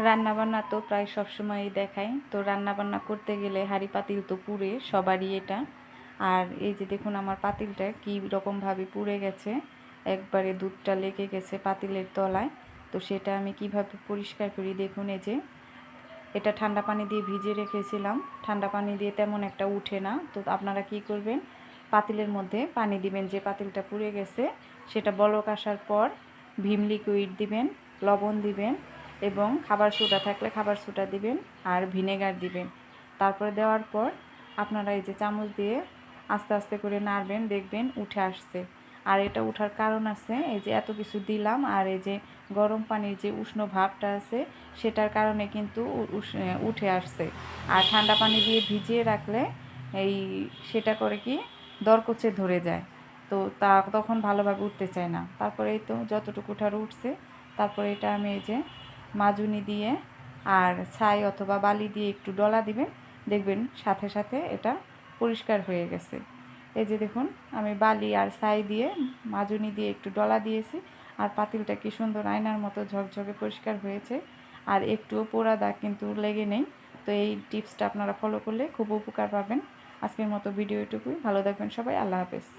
রান্নাবান্না তো প্রায় সবসময়ই দেখাই। তো রান্নাবান্না করতে গেলে হাঁড়ি পাতিল তো পুড়ে সবারই এটা। আর এই যে দেখুন আমার পাতিলটা কী রকমভাবে পুড়ে গেছে, একবারে দুধটা লেগে গেছে পাতিলের তলায়। তো সেটা আমি কিভাবে পরিষ্কার করি দেখুন। এই যে এটা ঠান্ডা পানি দিয়ে ভিজিয়ে রেখেছিলাম, ঠান্ডা পানি দিয়ে তেমন একটা উঠে না। তো আপনারা কি করবেন, পাতিলের মধ্যে পানি দিবেন, যে পাতিলটা পুড়ে গেছে সেটা বলক আসার পর ভিম লিকুইড দিবেন, লবণ দিবেন এবং খাবার সোডা থাকলে খাবার সোডা দিবেন আর ভিনেগার দিবেন। তারপরে দেওয়ার পর আপনারা এই যে চামচ দিয়ে আস্তে আস্তে করে নাড়বেন, দেখবেন উঠে আসছে। আর এটা উঠার কারণ আছে, এই যে এত কিছু দিলাম আর এই যে গরম পানির যে উষ্ণ ভাবটা আছে সেটার কারণে কিন্তু উঠে আসছে। আর ঠান্ডা পানি দিয়ে ভিজিয়ে রাখলে এই সেটা করে কি দরকচে ধরে যায়, তো তখন ভালোভাবে উঠতে চায় না। তারপরে এই তো যতটুকু উঠার উঠছে, তারপরে এটা আমি এই যে মাজুনি দিয়ে আর ছাই অথবা বালি দিয়ে একটু ডলা দিবেন, দেখবেন সাথে সাথে এটা পরিষ্কার হয়ে গেছে। এই যে দেখুন আমি বালি আর ছাই দিয়ে মাজুনি দিয়ে একটু ডলা দিয়েছি, আর পাতিলটা কি সুন্দর আয়নার মতো ঝকঝকে পরিষ্কার হয়েছে, আর একটুও পোড়া দাগ কিন্তু লেগে নেই। তো এই টিপসটা আপনারা ফলো করলে খুব উপকার পাবেন। আজকের মতো ভিডিও এটুকুই, ভালো থাকবেন সবাই, আল্লাহ হাফেজ।